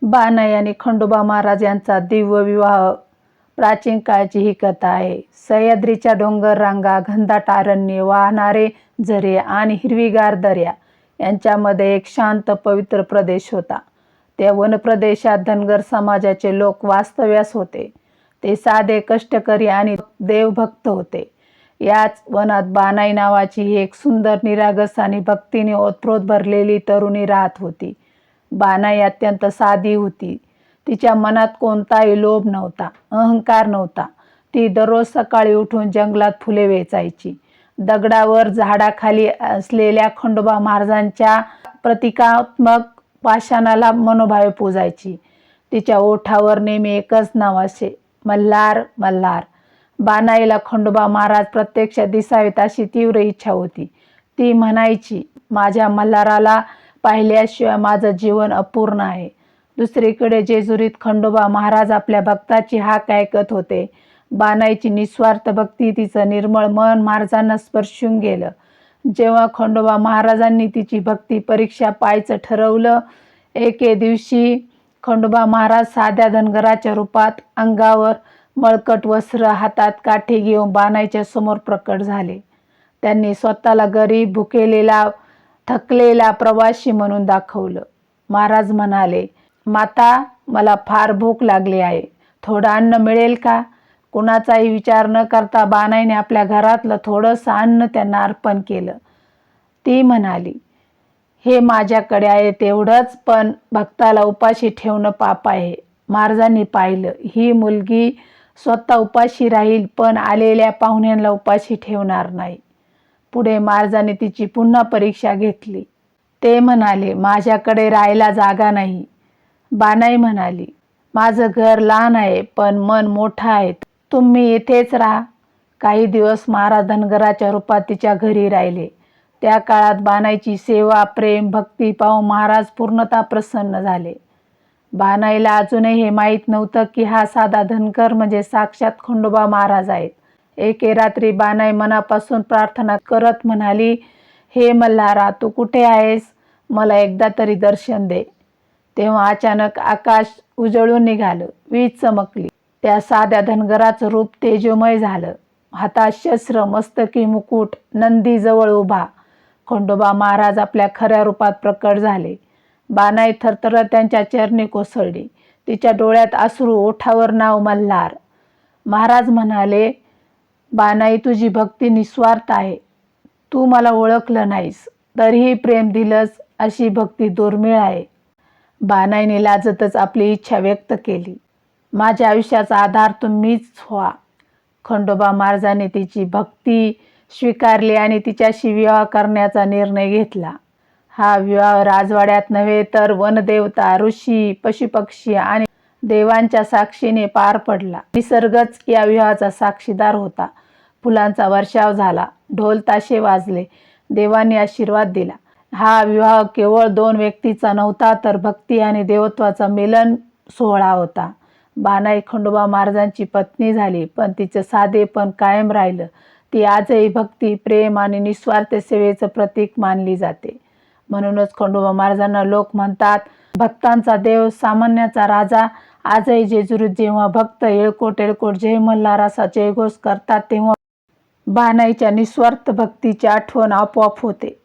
बानाई आणि खंडोबा महाराज यांचा दिव्य विवाह प्राचीन काळची ही कथा आहे. सह्याद्रीच्या डोंगर रांगा, घनदाट अरण्ये, वाहणारे झरे आणि हिरवीगार दऱ्या यांच्यामध्ये एक शांत पवित्र प्रदेश होता. त्या वनप्रदेशात धनगर समाजाचे लोक वास्तव्यास होते. ते साधे, कष्टकरी आणि देवभक्त होते. याच वनात बानाई नावाची ही एक सुंदर, निरागस आणि भक्तीने ओतप्रोत भरलेली तरुणी राहत होती. बानाई अत्यंत साधी होती. तिच्या मनात कोणताही लोभ नव्हता, अहंकार नव्हता. ती दररोज सकाळी उठून जंगलात फुले वेचायची. दगडावर झाडाखाली असलेल्या खंडोबा महाराजांच्या प्रतिकात्मक पाषाणाला मनोभावे पूजायची. तिच्या ओठावर नेहमी एकच नाव असे, मल्हार मल्हार. बानाईला खंडोबा महाराज प्रत्यक्ष दिसावेत अशी तीव्र इच्छा होती. ती म्हणायची, माझ्या मल्हाराला पाहिल्याशिवाय माझं जीवन अपूर्ण आहे. दुसरीकडे जेजुरीत खंडोबा महाराज आपल्या भक्ताची हाक ऐकत होते. बानाईची निस्वार्थ भक्ती, तिचं निर्मळ मन महाराजांना स्पर्शून गेलं. जेव्हा खंडोबा महाराजांनी तिची भक्ती परीक्षा पाहायचं ठरवलं, एके दिवशी खंडोबा महाराज साध्या धनगराच्या रूपात, अंगावर मळकट वस्त्र, हातात काठी घेऊन बानाईच्या समोर प्रकट झाले. त्यांनी स्वतःला गरीब, भुकेलेला, थकलेला प्रवासी म्हणून दाखवलं. महाराज म्हणाले, माता, मला फार भूक लागली आहे, थोडं अन्न मिळेल का? कुणाचाही विचार न करता बानाईने आपल्या घरातलं थोडंसं अन्न त्यांना अर्पण केलं. ती म्हणाली, हे माझ्याकडे आहे तेवढंच, पण भक्ताला उपाशी ठेवणं पाप आहे. महाराजांनी पाहिलं, ही मुलगी स्वतः उपाशी राहील, पण आलेल्या पाहुण्यांना उपाशी ठेवणार नाही. पुढे महाराजांनी तिची पुन्हा परीक्षा घेतली. ते म्हणाले, माझ्याकडे राहायला जागा नाही. बानाई म्हणाली, माझं घर लहान आहे, पण मन मोठं आहे, तुम्ही इथेच राहा. काही दिवस महाराज धनगराच्या रूपात तिच्या घरी राहिले. त्या काळात बानाईची सेवा, प्रेम, भक्ती पाहून महाराज पूर्णतः प्रसन्न झाले. बानाईला अजूनही हे माहीत नव्हतं की हा साधा धनगर म्हणजे साक्षात खंडोबा महाराज आहेत. एके रात्री बानाई मनापासून प्रार्थना करत म्हणाली, हे मल्हारा, तू कुठे आहेस? मला एकदा तरी दर्शन दे. तेव्हा अचानक आकाश उजळून निघालं. वीज चमकली. त्या साध्या धनगराचं रूप तेजोमय झालं. हातात शस्त्र, मस्तकी मुकुट, नंदी जवळ उभा. खंडोबा महाराज आपल्या खऱ्या रूपात प्रकट झाले. बानाई थरथरत त्यांच्या चरणी कोसळली. तिच्या डोळ्यात अश्रू, ओठावर नाव मल्हार. महाराज म्हणाले, बानाई, तुझी भक्ती निस्वार्थ आहे. तू मला ओळखलं नाहीस, तरीही प्रेम दिलंस, अशी भक्ती दुर्मिळ आहे. बानाईने लाजतच आपली इच्छा व्यक्त केली, माझ्या आयुष्याचा आधार तुम्हीच व्हा. खंडोबा महाराजांनी तिची भक्ती स्वीकारली आणि तिच्याशी विवाह करण्याचा निर्णय घेतला. हा विवाह राजवाड्यात नव्हे तर वनदेवता, ऋषी, पशुपक्षी आणि देवांच्या साक्षीने पार पडला. निसर्गच या विवाहाचा साक्षीदार होता. फुलांचा वर्षाव झाला, ढोल ताशे वाजले, देवांनी आशीर्वाद दिला. हा विवाह केवळ दोन व्यक्तीचा नव्हता, तर भक्ती आणि देवत्वाचा मिलन सोहळा होता. बानाई खंडोबा महाराजांची पत्नी झाली, पण तिचं साधेपण कायम राहिलं. ती आजही भक्ती, प्रेम आणि निस्वार्थ सेवेचं प्रतीक मानली जाते. म्हणूनच खंडोबा महाराजांना लोक म्हणतात, भक्तांचा देव, सामान्याचा राजा. आजही जेजुरीत जेव्हा भक्त येळकोट येळकोट जय मल्हार असा जयघोष करतात, तेव्हा बानाईच्या निस्वार्थ भक्तीची आठवण आपोआप होते.